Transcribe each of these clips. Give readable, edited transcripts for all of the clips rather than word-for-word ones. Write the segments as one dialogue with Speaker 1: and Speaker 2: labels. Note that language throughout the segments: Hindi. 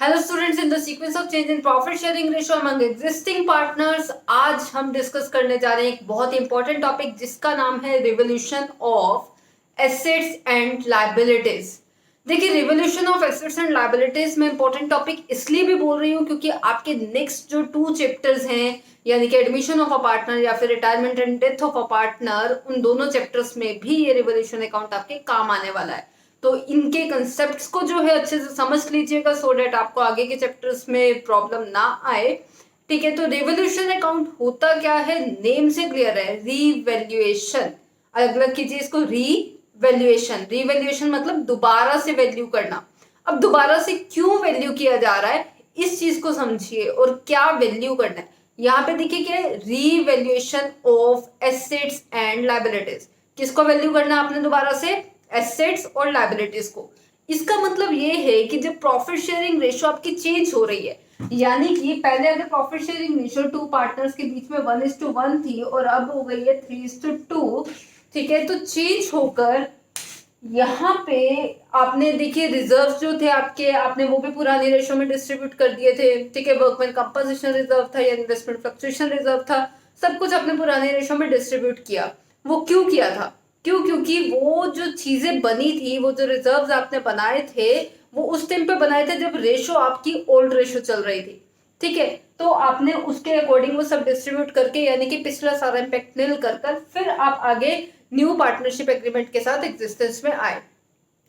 Speaker 1: Hello students, in the sequence of change in profit sharing ratio among existing partners आज हम डिस्कस करने जा रहे हैं एक बहुत ही इंपॉर्टेंट टॉपिक जिसका नाम है revolution of assets and liabilities. देखिए, revolution of assets and liabilities में इंपॉर्टेंट टॉपिक इसलिए भी बोल रही हूँ क्योंकि आपके नेक्स्ट जो 2 चैप्टर्स हैं, यानी कि एडमिशन ऑफ अ पार्टनर या फिर retirement and death of a partner, उन दोनों चैप्टर्स में भी ये रिवोल्यूशन अकाउंट आपके काम आने वाला है। तो इनके कंसेप्ट्स को जो है अच्छे से समझ लीजिएगा सो डेट आपको आगे के चैप्टर्स में प्रॉब्लम ना आए। ठीक है, तो रिवोल्यूशन अकाउंट होता क्या है, नेम से क्लियर है, रीवैल्यूएशन। अलग अलग कीजिए इसको, रीवैल्यूएशन। रीवैल्यूएशन मतलब दोबारा से वैल्यू करना। अब दोबारा से क्यों वैल्यू किया जा रहा है, इस चीज को समझिए और क्या वैल्यू करना है। यहाँ पे देखिए क्या है, revaluation of assets and liabilities. किसको वैल्यू करना है आपने दोबारा से, एसेट्स और लायबिलिटीज को। इसका मतलब ये है कि जब प्रॉफिट शेयरिंग रेशियो आपकी चेंज हो रही है, यानी कि पहले अगर प्रॉफिट शेयरिंग रेशियो 2 पार्टनर्स के बीच में 1:1 थी और अब हो गई है 3:2। ठीक है, तो चेंज होकर यहाँ पे आपने देखिए रिजर्व जो थे आपके, आपने वो भी पुरानी रेशो में डिस्ट्रीब्यूट कर दिए थे। ठीक है, वर्कमैन कंपोजिशन रिजर्व था या इन्वेस्टमेंट फ्लक्चुएशन रिजर्व था, सब कुछ आपने पुरानी रेशो में डिस्ट्रीब्यूट किया। वो क्यों किया था, क्योंकि वो जो चीजें बनी थी, वो जो रिजर्व्स आपने बनाए थे, वो उस टाइम पे बनाए थे जब रेशो आपकी ओल्ड रेशो चल रही थी। ठीक है, तो आपने उसके अकॉर्डिंग वो सब डिस्ट्रीब्यूट करके, यानी कि पिछला सारा इम्पैक्ट निल कर फिर आप आगे न्यू पार्टनरशिप एग्रीमेंट के साथ एग्जिस्टेंस में आए।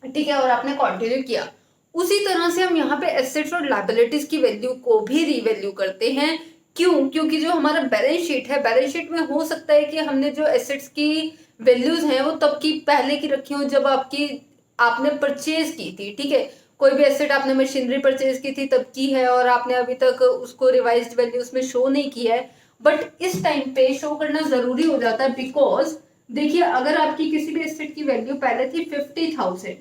Speaker 1: ठीक है, और आपने कंटिन्यू किया। उसी तरह से हम यहाँ पे एसेट्स और लायबिलिटीज की वैल्यू को भी रीवैल्यू करते हैं। क्यों, क्योंकि जो हमारा बैलेंस शीट है, बैलेंस शीट में हो सकता है कि हमने जो एसेट्स की वैल्यूज हैं वो तब की पहले की रखी हो जब आपने परचेज की थी। ठीक है, कोई भी एसेट आपने मशीनरी परचेज की थी तब की है और आपने अभी तक उसको रिवाइज्ड वैल्यूज में शो नहीं किया है, बट इस टाइम पे शो करना जरूरी हो जाता है। बिकॉज देखिए, अगर आपकी किसी भी एसेट की वैल्यू पहले थी 50,000,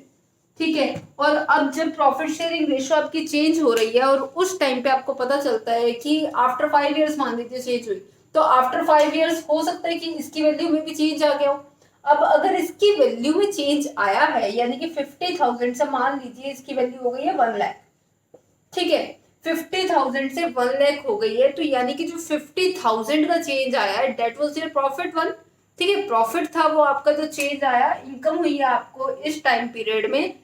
Speaker 1: ठीक है, और अब जब प्रॉफिट शेयरिंग रेशियो आपकी चेंज हो रही है और उस टाइम पे आपको पता चलता है कि आफ्टर 5 ईयर्स मान लीजिए चेंज हुई, तो आफ्टर 5 ईयर्स हो सकता है कि इसकी वैल्यू में भी चेंज आ गया हो। अब अगर इसकी वैल्यू में चेंज आया है, यानी कि 50,000 से मान लीजिए इसकी वैल्यू हो गई है 1 लाख। ठीक है, 50,000 से 1 लाख हो गई है, तो यानी कि जो 50,000 का चेंज आया है डेट वाज योर प्रॉफिट 1। ठीक है, प्रॉफिट था वो आपका, जो चेंज आया, इनकम हुई है आपको इस टाइम पीरियड में।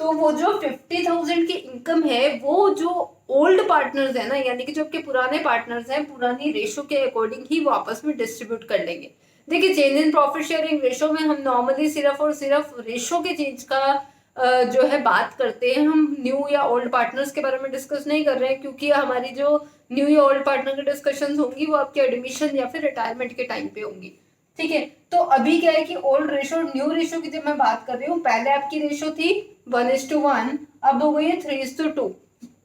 Speaker 1: तो वो जो 50,000 की इनकम है, वो जो ओल्ड पार्टनर्स है ना, यानी कि जो आपके पुराने पार्टनर्स हैं, पुरानी रेशो के अकॉर्डिंग ही वो आपस में डिस्ट्रीब्यूट कर लेंगे। देखिए, change in profit sharing ratio में हम नॉर्मली सिर्फ और सिर्फ रेशो के चेंज का जो है बात करते हैं। हम न्यू या ओल्ड पार्टनर्स के बारे में डिस्कस नहीं कर रहे हैं, क्योंकि हमारी जो न्यू या ओल्ड पार्टनर की डिस्कशन होंगी वो आपके एडमिशन या फिर रिटायरमेंट के टाइम पे होंगी। ठीक है, तो अभी क्या है कि ओल्ड रेशो और न्यू रेशो की जब मैं बात कर रही हूँ, पहले आपकी रेशो थी 1:1, अब हो गई है 3:2।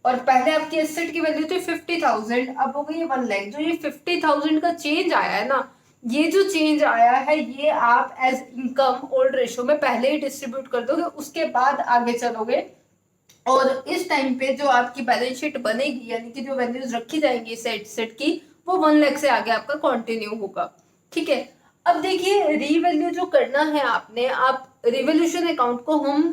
Speaker 1: और पहले आपकी एसेट की वैल्यू थी 50,000, अब हो गई है 1 लाख। जो ये 50,000 का चेंज आया है ना, ये जो चेंज आया है, ये आप एज इनकम ओल्ड रेशो में पहले ही डिस्ट्रीब्यूट कर दोगे, उसके बाद आगे चलोगे। और इस टाइम पे जो आपकी बैलेंस शीट बनेगी, यानी कि जो वैल्यूज रखी जाएंगी सेट की, वो 1 लाख से आगे आपका कंटिन्यू होगा। ठीक है, अब देखिए, रीवैल्यू जो करना है आपने, आप रिवोल्यूशन अकाउंट को हम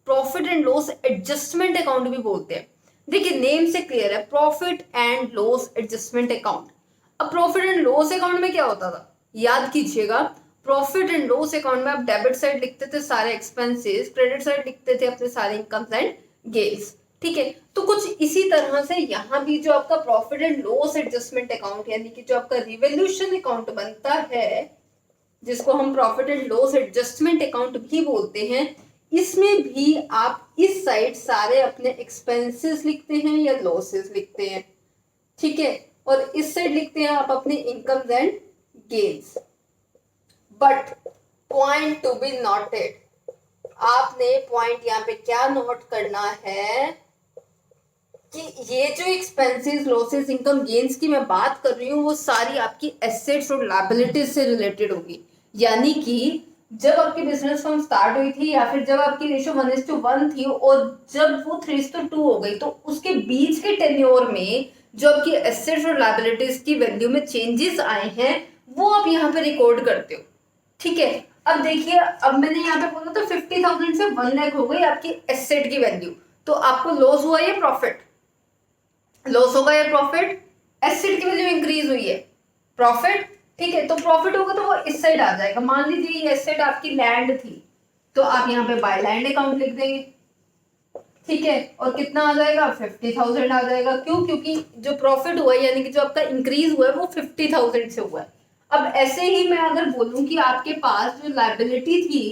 Speaker 1: profit and loss adjustment account भी बोलते हैं। देखिए, नेम से क्लियर है, profit and loss adjustment account. अब प्रॉफिट एंड लॉस अकाउंट में क्या होता था, याद कीजिएगा, प्रॉफिट एंड लॉस अकाउंट में आप डेबिट साइड लिखते थे सारे एक्सपेंसेस, क्रेडिट साइड लिखते थे अपने सारे इनकम्स एंड गेन्स। ठीक है, तो कुछ इसी तरह से यहाँ भी जो आपका profit and loss adjustment account, यानी कि जो आपका रिवोल्यूशन अकाउंट बनता है, जिसको हम profit and loss adjustment account भी बोलते हैं, इसमें भी आप इस साइड सारे अपने एक्सपेंसेस लिखते हैं या लॉसेस लिखते हैं। ठीक है, और इस साइड लिखते हैं आप अपने incomes and gains. But point to be noted, आपने पॉइंट यहाँ पे क्या नोट करना है कि ये जो एक्सपेंसेस, लॉसेस, इनकम, गेन्स की मैं बात कर रही हूँ, वो सारी आपकी एसेट्स और लायबिलिटीज से रिलेटेड होगी। यानी कि जब आपकी बिजनेस फर्म स्टार्ट हुई थी या फिर जब आपकी रेशो 1:1 थी और जब वो 3:2 हो गई, तो उसके बीच के टेन्योर में जो आपकी एसेट्स और लायबिलिटीज की वैल्यू में चेंजेस आए हैं, वो आप यहाँ पे रिकॉर्ड करते हो। ठीक है, अब देखिए, अब मैंने यहाँ पे बोला तो 50,000 से 1 लाख हो गई आपकी एसेट की वैल्यू, तो आपको लॉस हुआ या प्रॉफिट, लॉस होगा या प्रॉफिट? एसेट की वैल्यू इंक्रीज हुई है, प्रॉफिट। ठीक है, तो प्रॉफिट होगा तो वो इस साइड आ जाएगा। मान लीजिए ये एसेट आपकी लैंड थी, तो आप यहाँ पे बाय लैंड अकाउंट लिख देंगे। ठीक है, और कितना आ जाएगा? 50,000 आ जाएगा। क्यों? क्योंकि जो प्रॉफिट हुआ है यानी कि जो आपका इंक्रीज हुआ है वो 50,000 से हुआ है। अब ऐसे ही मैं अगर बोलूं कि आपके पास जो लायबिलिटी थी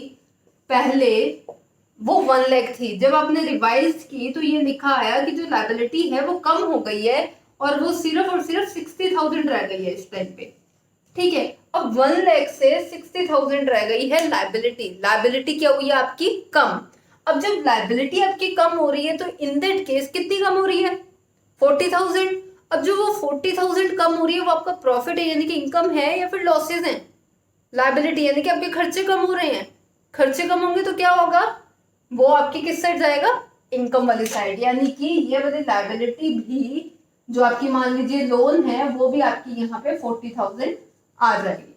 Speaker 1: पहले वो 1 लाख थी, जब आपने रिवाइज की तो ये लिखा आया कि जो लायबिलिटी है वो कम हो गई है और वो सिर्फ और सिर्फ 60,000 रह गई है इस टाइम पे। ठीक है, अब 1 लाख से 60,000 रह गई है लायबिलिटी। लायबिलिटी क्या हुई है आपकी? कम। अब जब लायबिलिटी आपकी कम हो रही है तो इन दैट केस कितनी कम हो रही है? 40,000। अब जो वो 40,000 कम हो रही है वो आपका प्रॉफिट है यानी कि इनकम है या फिर लॉसेज है? लायबिलिटी यानी कि आपके खर्चे कम हो रहे हैं। खर्चे कम होंगे तो क्या होगा? वो आपकी किस साइड जाएगा? इनकम वाली साइड। यानी कि ये वाली लायबिलिटी भी जो आपकी मान लीजिए लोन है वो भी आपकी यहाँ पे 40,000 आ जाएगी।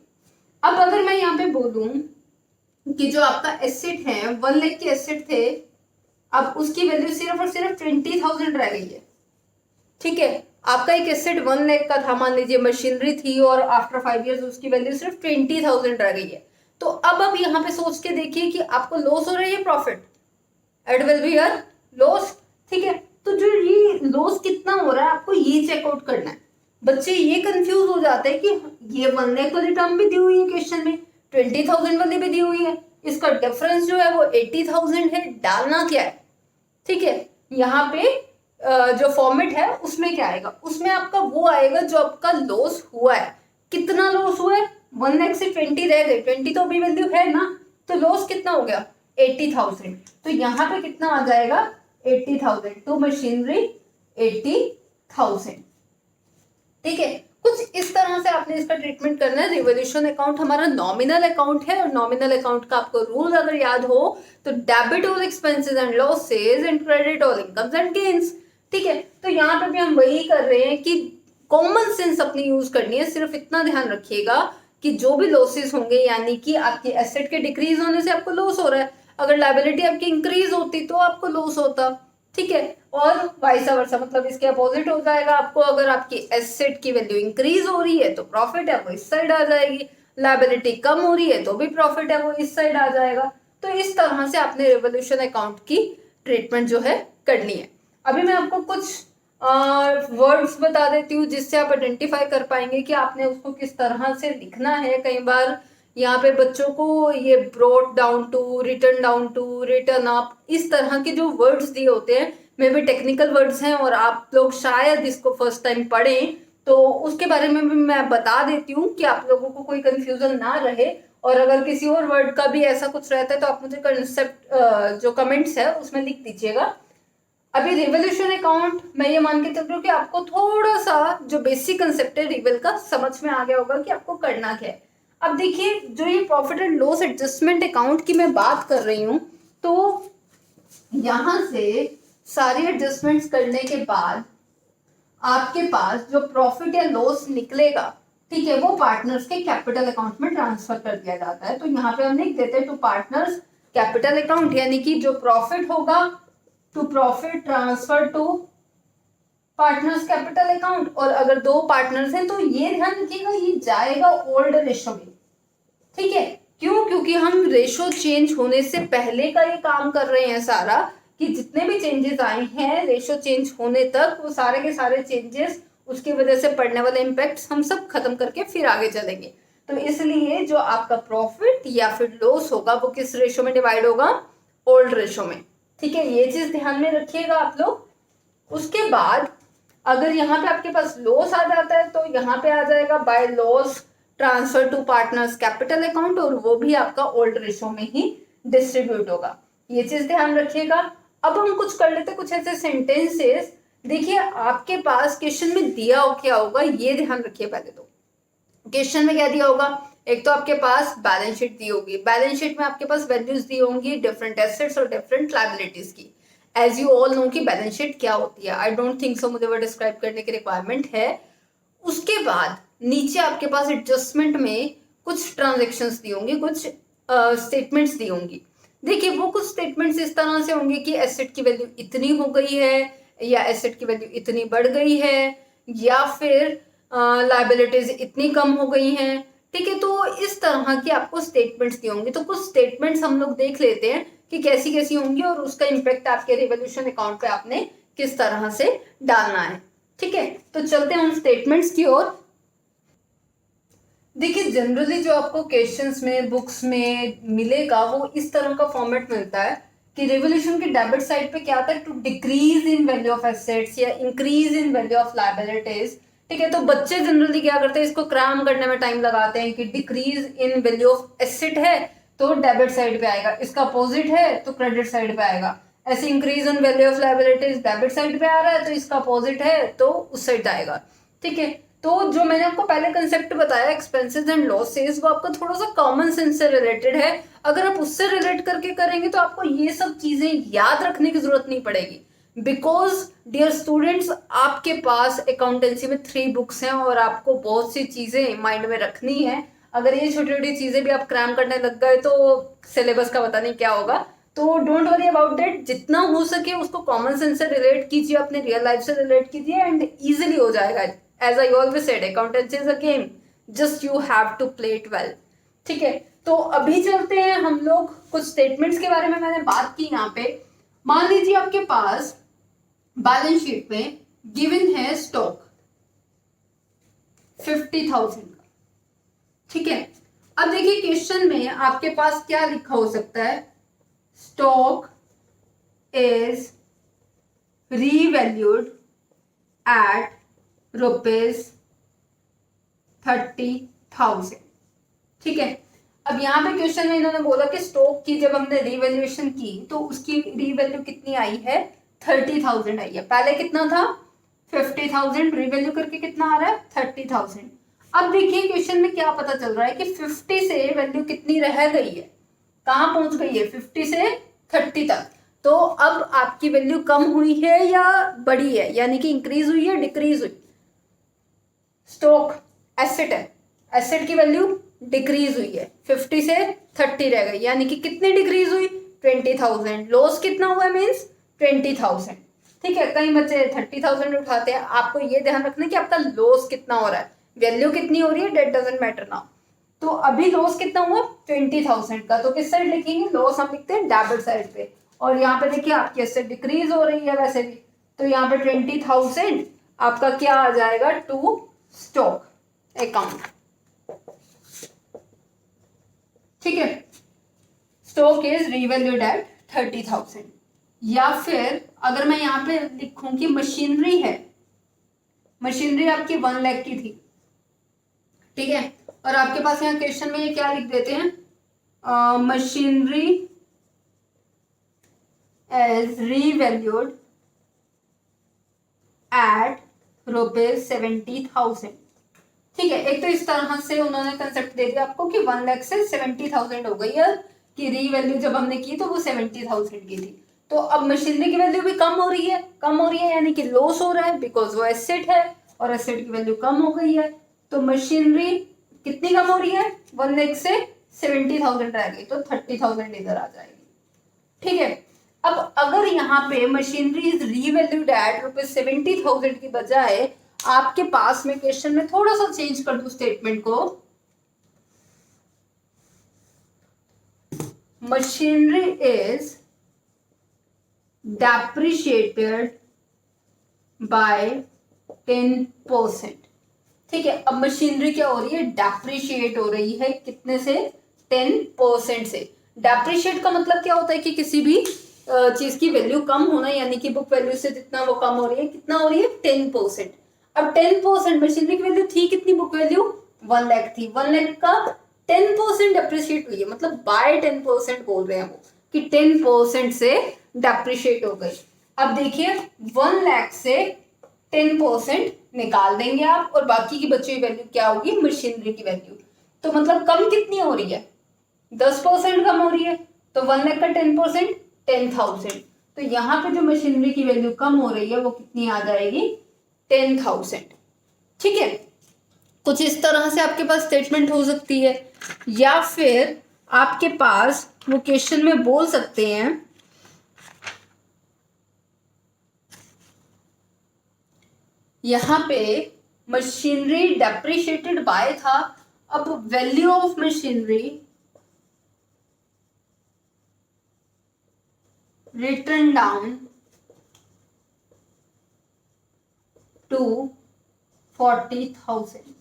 Speaker 1: अब अगर मैं यहाँ पे बोलूं कि जो आपका एसेट है 1 लाख के एसेट थे, अब उसकी वैल्यू सिर्फ और सिर्फ 20,000 रह गई है। ठीक है, आपका एक एसेट 1 लाख का था, मान लीजिए मशीनरी थी, और आफ्टर 5 ईयर्स उसकी वैल्यू सिर्फ 20,000 रह गई है। तो अब आप यहाँ पे सोच के देखिए कि आपको लॉस हो रहा है या profit? It will be a loss. ठीक है, तो जो ये लॉस कितना हो रहा है आपको ये चेकआउट करना है। बच्चे ये कंफ्यूज हो जाते हैं कि ये 1 लाख वाली टर्म भी दी हुई है क्वेश्चन में, 20,000 वाली भी दी हुई है, इसका डिफरेंस जो है वो 80,000 है, डालना क्या है? ठीक है, यहाँ पे जो फॉर्मेट है उसमें क्या आएगा? उसमें आपका वो आएगा जो आपका लॉस हुआ है। कितना लॉस हुआ है? 1 लाख से 20 रह गए, 20 तो अभी वैल्यू है ना, तो लॉस कितना हो गया? 80,000। तो यहाँ पे कितना आ जाएगा? 80,000 टू मशीनरी 80,000। ठीक है, कुछ इस तरह से आपने इसका ट्रीटमेंट करना है। रिवोल्यूशन अकाउंट हमारा नॉमिनल अकाउंट है, और नॉमिनल अकाउंट का आपको रूल अगर याद हो तो debit all expenses and losses and credit all incomes and gains. ठीक है, तो यहाँ पे भी हम वही कर रहे हैं कि कॉमन सेंस अपनी यूज करनी है। सिर्फ इतना ध्यान रखिएगा कि जो भी लॉसेस होंगे यानी कि आपके एसेट के डिक्रीज होने से आपको लॉस हो रहा है, अगर लायबिलिटी आपकी इंक्रीज होती तो आपको लॉस होता। ठीक है, और वाइस वर्सा, मतलब इसके अपोजिट हो जाएगा। आपको अगर आपकी एसेट की वैल्यू इंक्रीज हो रही है तो प्रॉफिट है वो इस साइड आ जाएगी, लायबिलिटी कम हो रही है तो भी प्रॉफिट है वो इस साइड आ जाएगा। तो इस तरह से आपने रिवोल्यूशन अकाउंट की ट्रीटमेंट जो है करनी है। अभी मैं आपको कुछ वर्ड्स बता देती हूँ जिससे आप आइडेंटिफाई कर पाएंगे कि आपने उसको किस तरह से लिखना है। कई बार यहाँ पे बच्चों को ये brought down to, return down to, return up, इस तरह के जो वर्ड्स दिए होते हैं मे भी टेक्निकल वर्ड्स हैं और आप लोग शायद इसको फर्स्ट टाइम पढ़ें, तो उसके बारे में भी मैं बता देती हूँ कि आप लोगों को कोई कंफ्यूजन ना रहे। और अगर किसी और वर्ड का भी ऐसा कुछ रहता है तो आप मुझे कंसेप्ट जो कमेंट्स है उसमें लिख दीजिएगा। अभी रिवोल्यूशन अकाउंट मैं ये मान के चल रही हूँ कि आपको थोड़ा सा जो बेसिक कंसेप्ट है रिवल का समझ में आ गया होगा कि आपको करना क्या है। अब देखिए, जो ये profit and loss adjustment account की मैं बात कर रही हूँ, तो यहां से सारी एडजस्टमेंट्स करने के बाद आपके पास जो प्रॉफिट या लॉस निकलेगा, ठीक है, वो पार्टनर्स के कैपिटल अकाउंट में ट्रांसफर कर दिया जाता है। तो यहाँ पे हम लिख देते हैं टू पार्टनर्स कैपिटल अकाउंट, यानी कि जो प्रॉफिट होगा to profit transfer to partners capital account. और अगर दो पार्टनर्स हैं तो ये ध्यान रखिएगा ये जाएगा ओल्ड रेशो में। ठीक है, क्यों? क्योंकि हम रेशो चेंज होने से पहले का ये काम कर रहे हैं सारा, कि जितने भी चेंजेस आए हैं रेशो चेंज होने तक वो सारे के सारे चेंजेस, उसकी वजह से पड़ने वाले इम्पैक्ट हम सब खत्म करके फिर आगे चलेंगे। तो इसलिए जो आपका प्रॉफिट या फिर लॉस होगा वो किस रेशो में डिवाइड होगा? ओल्ड रेशो में। ठीक है, ये चीज ध्यान में रखिएगा आप लोग। उसके बाद अगर यहाँ पे आपके पास लॉस आ जाता है तो यहाँ पे आ जाएगा by loss transfer to partners capital account, और वो भी आपका ओल्ड रेशो में ही डिस्ट्रीब्यूट होगा। ये चीज ध्यान रखिएगा। अब हम कुछ कर लेते, कुछ ऐसे सेंटेंसेस। देखिए, आपके पास क्वेश्चन में दिया क्या होगा ये ध्यान रखिए। पहले तो क्वेश्चन में क्या दिया होगा? एक तो आपके पास बैलेंस शीट दी होगी, बैलेंस शीट में आपके पास वैल्यूज दी होंगी डिफरेंट एसेट्स और डिफरेंट लायबिलिटीज की। एज यू ऑल नो कि बैलेंस शीट क्या होती है, आई डोंट थिंक सो मुझे वो डिस्क्राइब करने की रिक्वायरमेंट है। उसके बाद नीचे आपके पास एडजस्टमेंट में कुछ ट्रांजेक्शन्स दी होंगी, कुछ स्टेटमेंट्स दी होंगी। देखिए, वो कुछ स्टेटमेंट्स इस तरह से होंगे कि एसेट की वैल्यू इतनी हो गई है, या एसेट की वैल्यू इतनी बढ़ गई है, या फिर लायबिलिटीज इतनी कम हो गई हैं। ठीक है, तो इस तरह की आपको स्टेटमेंट्स दी होंगी। तो कुछ स्टेटमेंट्स हम लोग देख लेते हैं कि कैसी कैसी होंगी और उसका इम्पैक्ट आपके रिवॉल्यूशन अकाउंट पे आपने किस तरह से डालना है। ठीक है, तो चलते हैं उन स्टेटमेंट्स की ओर। देखिए, जनरली जो आपको क्वेश्चंस में, बुक्स में मिलेगा वो इस तरह का फॉर्मेट मिलता है कि रिवॉल्यूशन के डेबिट साइड पे क्या आता है, to decrease in value of assets या increase in value of liabilities. ठीक है, तो बच्चे जनरली क्या करते हैं, इसको क्रैम करने में टाइम लगाते हैं कि decrease in value of asset है तो डेबिट साइड पे आएगा, इसका अपोजिट है तो क्रेडिट साइड पे आएगा। ऐसे increase in value of liabilities debit side पे आ रहा है तो इसका अपोजिट है तो उस साइड आएगा। ठीक है, तो जो मैंने आपको पहले कंसेप्ट बताया एक्सपेंसेस एंड लॉसेस, वो आपका थोड़ा सा कॉमन सेंस से रिलेटेड है। अगर आप उससे रिलेट करके करेंगे तो आपको ये सब चीजें याद रखने की जरूरत नहीं पड़ेगी। बिकॉज डियर स्टूडेंट्स, आपके पास अकाउंटेंसी में 3 बुक्स हैं और आपको बहुत सी चीजें माइंड में रखनी है। अगर ये छोटी छोटी चीजें भी आप क्रैम करने लग गए तो सिलेबस का पता नहीं क्या होगा। तो डोंट वरी अबाउट दैट, जितना हो सके उसको कॉमन सेंस से रिलेट कीजिए, अपने रियल लाइफ से रिलेट कीजिए एंड इजीली हो जाएगा। As I always said, accountancy is a game. Just you have to play it well. ठीक है, तो अभी चलते हैं हम लोग कुछ स्टेटमेंट्स के बारे में मैंने बात की यहाँ पे। मान लीजिए आपके पास बैलेंस शीट में गिवन है स्टॉक 50,000 का। ठीक है, अब देखिए क्वेश्चन में आपके पास क्या लिखा हो सकता है, स्टॉक इज रीवैल्यूड एट ₹30,000। ठीक है, अब यहाँ पे क्वेश्चन में इन्होंने बोला कि स्टॉक की जब हमने रीवैल्यूएशन की तो उसकी रीवैल्यू कितनी आई है, 30,000 आई है। पहले कितना था, 50,000, रीवैल्यू करके कितना आ रहा है, 30,000। अब देखिए क्वेश्चन में क्या पता चल रहा है कि 50 से वैल्यू कितनी रह गई है, कहाँ पहुंच गई है, 50 से 30 तक। तो अब आपकी वैल्यू कम हुई है या बढ़ी है, यानी कि इंक्रीज हुई है डिक्रीज हुई। स्टॉक एसेट है, एसेट की वैल्यू डिक्रीज हुई है, 50 से 30 रह गई, यानी कि कितनी डिक्रीज हुई, 20,000। लॉस कितना हुआ मीन्स 20,000। ठीक है, कई बच्चे 30,000 उठाते हैं, आपको ये ध्यान रखना कि आपका लॉस कितना हो रहा है, वैल्यू कितनी हो रही है दैट डजंट मैटर नाउ। तो अभी लॉस कितना हुआ, 20,000 का। तो किस साइड लिखेंगे, लॉस हम लिखते हैं डेबिट साइड पे। और यहाँ पे देखिए आपकी एसेट डिक्रीज हो रही है वैसे भी, तो यहाँ पे 20,000 आपका क्या आ जाएगा, टू स्टॉक अकाउंट। ठीक है, स्टॉक इज रीवैल्यूड एट 30,000। या फिर अगर मैं यहाँ पे लिखूं कि मशीनरी है, मशीनरी आपकी 1 लाख की थी। ठीक है, और आपके पास यहाँ क्वेश्चन में ये क्या लिख देते हैं, मशीनरी एज रीवैल्यूड एट ₹70,000। ठीक है, एक तो इस तरह से उन्होंने कंसेप्ट दे दिया आपको कि 1 लाख से 70,000 हो गई है, कि रीवैल्यू जब हमने की तो वो 70,000 की थी। तो अब मशीनरी की वैल्यू भी कम हो रही है, कम हो रही है यानी कि लॉस हो रहा है, बिकॉज वो एसेट है और एसेट की वैल्यू कम हो गई है। तो मशीनरी कितनी कम हो रही है, 1 लाख से 70,000 रह गई, तो 30,000 इधर आ जाएगी। ठीक है, अब अगर यहाँ पे मशीनरी इज रीवैल्यूड एट ₹70,000 की बजाय आपके पास में क्वेश्चन में थोड़ा सा चेंज कर दूं स्टेटमेंट को, मशीनरी इज डेप्रिशिएटेड बाय 10%। ठीक है, अब मशीनरी क्या हो रही है, डेप्रिशिएट हो रही है, कितने से, 10% से। डेप्रिशिएट का मतलब क्या होता है कि किसी भी चीज की वैल्यू कम होना, यानी कि बुक वैल्यू से जितना वो कम हो रही है, कितना हो रही है, 10%। अब 10% मशीनरी की वैल्यू थी कितनी, बुक वैल्यू 1 लाख थी, 1 लाख का 10% डेप्रिशिएट हुई है, मतलब बाय 10% बोल रहे हैं वो, कि 10% से डेप्रिशिएट हो गई। अब देखिए 1 लाख से 10% निकाल देंगे आप और बाकी की बची हुई वैल्यू क्या होगी, मशीनरी की वैल्यू। तो मतलब कम कितनी हो रही है, 10% कम हो रही है। तो 1 लाख का 10% 10,000। तो यहाँ पे जो मशीनरी की वैल्यू कम हो रही है वो कितनी आ जाएगी, 10,000। ठीक है, कुछ इस तरह से आपके पास स्टेटमेंट हो सकती है। या फिर आपके पास वो क्वेश्चन में बोल सकते हैं यहाँ पे मशीनरी डेप्रिशिएटेड बाय था, अब value of machinery return down to 40,000।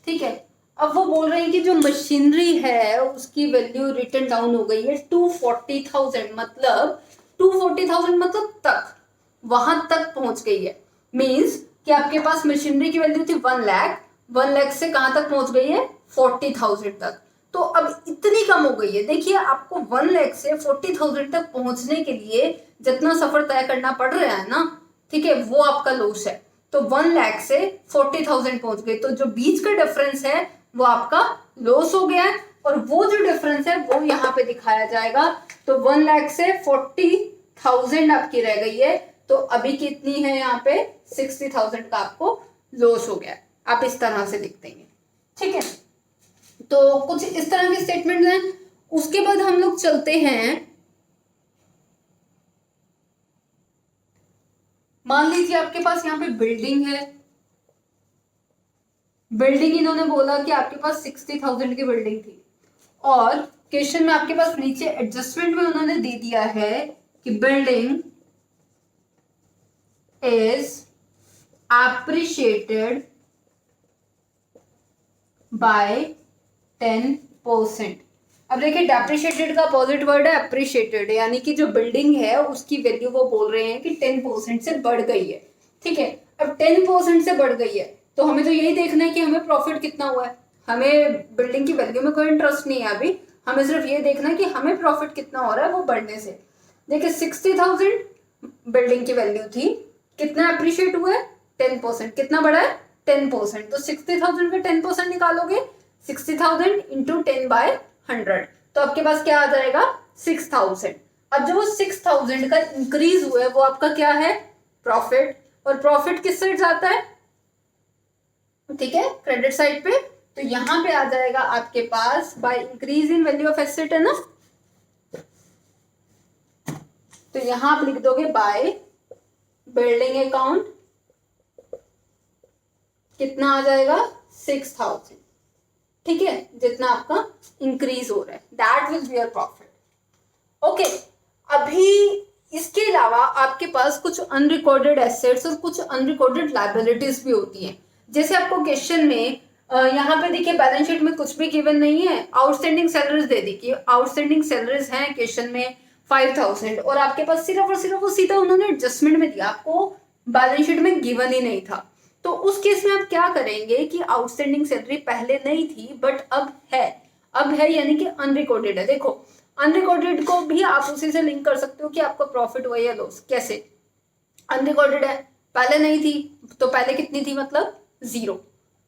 Speaker 1: ठीक है, अब वो बोल रहे हैं कि जो मशीनरी है उसकी वैल्यू रिटर्न डाउन हो गई है टू 40,000, मतलब 240,000 मतलब तक, वहां तक पहुंच गई है। मींस कि आपके पास मशीनरी की वैल्यू थी 1 लाख, 1 लाख से कहां तक पहुंच गई है 40,000 तक। तो अब इतनी कम हो गई है। देखिए आपको 1 लाख से 40,000 तक पहुंचने के लिए जितना सफर तय करना पड़ रहा है ना, ठीक है, वो आपका लॉस है। तो 1 लाख से 40,000 पहुंच गए, तो जो बीच का डिफरेंस है वो आपका लॉस हो गया है, और वो जो डिफरेंस है वो यहाँ पे दिखाया जाएगा। तो 1 लाख से 40,000 आपकी रह गई है, तो अभी कितनी है यहाँ पे 60,000 का आपको लॉस हो गया है। आप इस तरह से लिख देंगे, ठीक है। तो कुछ इस तरह के स्टेटमेंट हैं। उसके बाद हम लोग चलते हैं, मान लीजिए आपके पास यहाँ पे बिल्डिंग है, बिल्डिंग इन्होंने बोला कि आपके पास 60,000 की बिल्डिंग थी, और क्वेश्चन में आपके पास नीचे एडजस्टमेंट में उन्होंने दे दिया है कि बिल्डिंग इज एप्रिशिएटेड बाय 10%। अब देखिए डेप्रिशिएटेड का अपोजिट वर्ड है एप्रिशिएटेड, यानी कि जो बिल्डिंग है उसकी वैल्यू वो बोल रहे हैं कि 10% से बढ़ गई है। ठीक है, अब 10% से बढ़ गई है तो हमें तो यही देखना है कि हमें प्रॉफिट कितना हुआ है। हमें बिल्डिंग की वैल्यू में कोई इंटरेस्ट नहीं है अभी, हमें सिर्फ ये देखना है कि हमें प्रॉफिट कितना हो रहा है वो बढ़ने से। देखिए 60,000 बिल्डिंग की वैल्यू थी, कितना अप्रिशिएट हुआ है 10%, कितना बढ़ा है 10%। तो 60,000 का 10% निकालोगे, 60,000 इंटू 10/100, तो आपके पास क्या आ जाएगा 6,000। अब जो वो 6,000 का इंक्रीज हुआ है वो आपका क्या है प्रॉफिट, और प्रॉफिट किस साइड जाता है, ठीक है, क्रेडिट साइड पे। तो यहां पे आ जाएगा आपके पास by increase in value of asset, है ना। तो यहां आप लिख दोगे बाय बिल्डिंग अकाउंट, कितना आ जाएगा 6,000, ठीक है, जितना आपका इंक्रीज हो रहा है that will be your profit. Okay, अभी इसके अलावा आपके पास कुछ अनरिकॉर्डेड एसेट्स और कुछ अनरिकॉर्डेड लायबिलिटीज भी होती हैं। जैसे आपको क्वेश्चन में यहाँ पे देखिए बैलेंस शीट में कुछ भी गिवन नहीं है, आउटस्टैंडिंग सैलरीज दे दी कि आउटस्टैंडिंग सैलरीज हैं क्वेश्चन में 5,000, और आपके पास सिर्फ और सिर्फ वो सीधा उन्होंने एडजस्टमेंट में दिया, आपको बैलेंस शीट में गिवन ही नहीं था। तो उस केस में आप क्या करेंगे कि आउटस्टैंडिंग सैलरी पहले नहीं थी बट अब है, अब है यानी कि अनरिकॉर्डेड है। देखो अनरिकॉर्डेड को भी आप उसी से लिंक कर सकते हो कि आपका प्रॉफिट हुआ या लॉस। कैसे, अनरिकॉर्डेड है, पहले नहीं थी, तो पहले कितनी थी मतलब 0,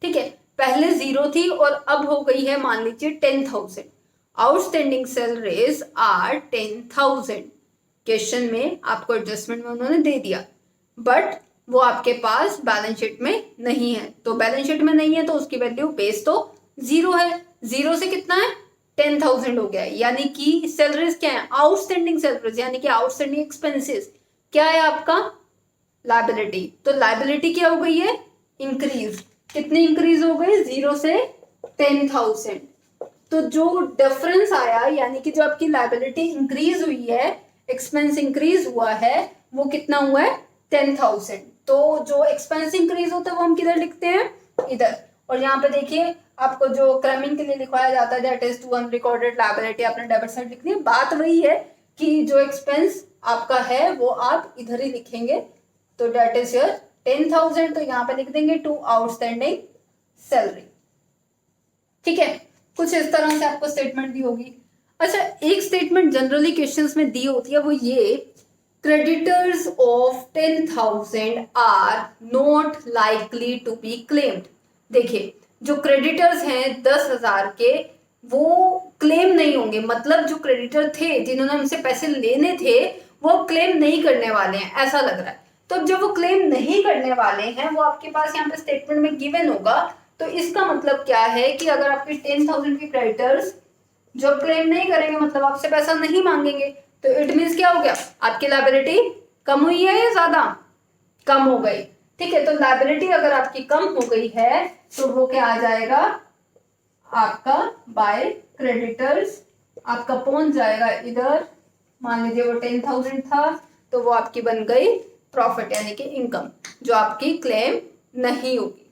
Speaker 1: ठीक है, पहले 0 थी और अब हो गई है मान लीजिए 10,000। आउटस्टैंडिंग सैलरीज आर 10,000, क्वेश्चन में आपको एडजस्टमेंट में उन्होंने दे दिया, बट वो आपके पास बैलेंस शीट में नहीं है। तो बैलेंस शीट में नहीं है तो उसकी वैल्यू बेस तो 0 है, 0 से कितना है 10,000 हो गया, यानी कि सैलरीज क्या है आउटस्टैंडिंग सैलरीज, यानी कि आउटस्टैंडिंग एक्सपेंसेस क्या है आपका लायबिलिटी। तो लायबिलिटी क्या हो गई है इंक्रीज, कितनी इंक्रीज हो गई 0 से 10,000। तो जो डिफरेंस आया यानी कि जो आपकी लायबिलिटी इंक्रीज हुई है, एक्सपेंस इंक्रीज हुआ है, वो कितना हुआ है 10,000। तो जो एक्सपेंस इंक्रीज होता है वो हम किधर लिखते हैं इधर, और यहाँ पे देखिए आपको जो क्रमिंग के लिए लिखवाया जाता है that is to unrecorded liability, आपने डेबिट साइड लिखनी है। बात वही है कि जो एक्सपेंस आपका है वो आप इधर ही लिखेंगे, तो दैट इज योर 10,000, तो यहाँ पे लिख देंगे टू आउटस्टैंडिंग सैलरी, ठीक है। कुछ इस तरह से आपको स्टेटमेंट दी होगी। अच्छा, एक स्टेटमेंट जनरली क्वेश्चंस में दी होती है, वो ये creditors of 10,000 are not likely to be claimed. देखिए जो क्रेडिटर्स हैं 10,000 के वो क्लेम नहीं होंगे, मतलब जो क्रेडिटर थे जिन्होंने हमसे पैसे लेने थे वो क्लेम नहीं करने वाले हैं, ऐसा लग रहा है। तो जब वो क्लेम नहीं करने वाले हैं वो आपके पास यहाँ पे स्टेटमेंट में गिवन होगा, तो इसका मतलब क्या है कि अगर आपके 10,000 के क्रेडिटर्स जो क्लेम नहीं करेंगे मतलब आपसे पैसा नहीं मांगेंगे, तो इट मीन्स क्या हो गया आपकी लायबिलिटी कम हुई है या ज्यादा, कम हो गई। ठीक है, तो लायबिलिटी अगर आपकी कम हो गई है तो वो क्या आ जाएगा आपका बाय क्रेडिटर्स, आपका पहुंच जाएगा इधर, मान लीजिए वो 10,000 था तो वो आपकी बन गई प्रॉफिट यानी कि इनकम जो आपकी क्लेम नहीं होगी।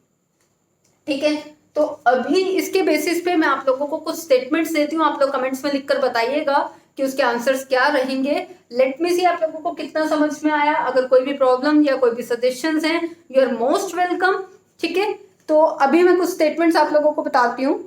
Speaker 1: ठीक है, तो अभी इसके बेसिस पे मैं आप लोगों को कुछ स्टेटमेंट्स देती हूँ, आप लोग कमेंट्स में लिखकर बताइएगा कि उसके आंसर्स क्या रहेंगे। लेट मी सी आप लोगों को कितना समझ में आया। अगर कोई भी प्रॉब्लम या कोई भी सजेशंस हैं, यू आर मोस्ट वेलकम। ठीक है, तो अभी मैं कुछ स्टेटमेंट्स आप लोगों को बताती हूँ।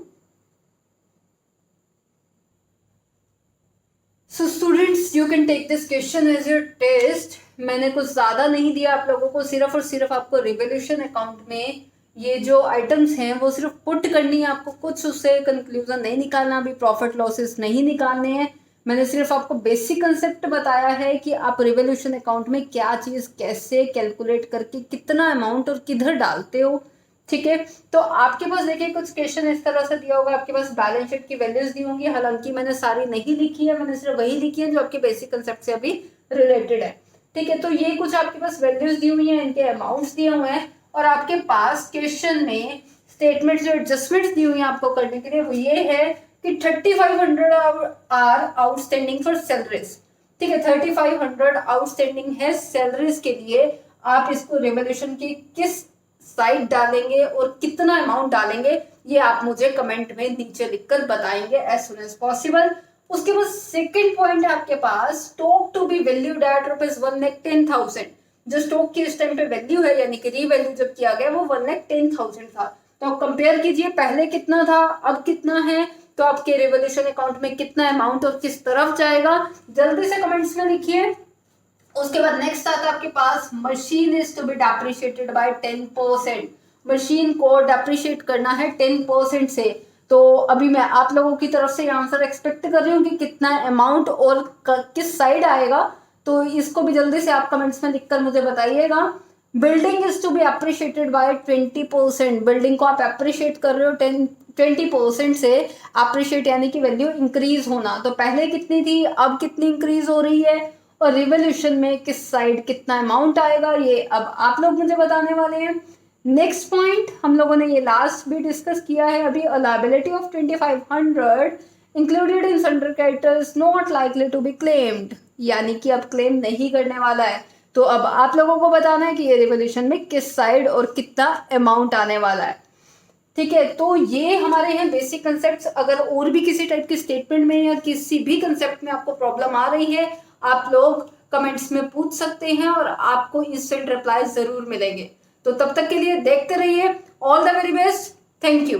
Speaker 1: So students, you can take this question as your test. मैंने कुछ ज्यादा नहीं दिया आप लोगों को, सिर्फ और सिर्फ आपको रिवोल्यूशन अकाउंट में ये जो आइटम्स हैं वो सिर्फ पुट करनी है आपको, कुछ उससे कंक्लूजन नहीं निकालना, अभी प्रॉफिट लॉसेस नहीं निकालने हैं। मैंने सिर्फ आपको बेसिक कंसेप्ट बताया है कि आप रिवोल्यूशन अकाउंट में क्या चीज़ कैसे कैलकुलेट करके कितना अमाउंट और किधर डालते हो। ठीक है, तो आपके पास देखिए कुछ क्वेश्चन इस तरह से दिया होगा, आपके पास बैलेंस शीट की वैल्यूज दी होंगी, हालांकि मैंने सारी नहीं लिखी है, मैंने सिर्फ वही लिखी है जो आपके बेसिक कंसेप्ट से अभी रिलेटेड है। ठीक है, तो ये कुछ आपके पास वैल्यूज दी हुई हैं, इनके अमाउंट्स दिए हुए हैं, और आपके पास क्वेश्चन में स्टेटमेंट जो एडजस्टमेंट्स दी हुई हैं आपको करने के लिए वो ये है कि 3500 आर आउटस्टैंडिंग फॉर सैलरीज। ठीक है, 3500 आउटस्टैंडिंग है सैलरीज के लिए। आप इसको रेवोल्यूशन की किस साइड डालेंगे और कितना अमाउंट डालेंगे ये आप मुझे कमेंट में नीचे लिखकर बताएंगे एज सुन एज पॉसिबल। उसके बाद सेकंड पॉइंट है आपके पास stock to be valued at ₹1,10,000। जो स्टॉक की इस टाइम पे वैल्यू है यानी कि रीवैल्यू जब किया गया वो 1,10,000 था। तो आप कंपेयर कीजिए पहले कितना था अब कितना है, तो आपके रिवोल्यूशन अकाउंट में कितना अमाउंट और किस तरफ जाएगा जल्दी से कमेंट्स में लिखिए। उसके बाद नेक्स्ट आता है आपके पास machine is to be depreciated by 10%। Machine को डेप्रिशिएट करना है 10% से। तो अभी मैं आप लोगों की तरफ से आंसर एक्सपेक्ट कर रही हूँ कि कितना अमाउंट और किस साइड आएगा, तो इसको भी जल्दी से आप कमेंट्स में लिखकर मुझे बताइएगा। Building is to be appreciated by 20%। Building को आप अप्रिशिएट कर रहे हो 20% से। अप्रिशिएट यानी कि वैल्यू इंक्रीज होना, तो पहले कितनी थी अब कितनी इंक्रीज हो रही है, और रिवोल्यूशन में किस साइड कितना अमाउंट आएगा ये अब आप लोग मुझे बताने वाले हैं। नेक्स्ट पॉइंट हम लोगों ने ये लास्ट भी डिस्कस किया है अभी, liability of 2500 included in sundry creditors not likely to be claimed, यानी कि अब क्लेम नहीं करने वाला है। तो अब आप लोगों को बताना है कि ये रिवोल्यूशन में किस साइड और कितना अमाउंट आने वाला है। ठीक है, तो ये हमारे हैं बेसिक कंसेप्ट्स। अगर और भी किसी टाइप की स्टेटमेंट में या किसी भी कंसेप्ट में आपको प्रॉब्लम आ रही है आप लोग कमेंट्स में पूछ सकते हैं और आपको इंस्टेंट रिप्लाई जरूर मिलेंगे। तो तब तक के लिए देखते रहिए। All the very best, thank you.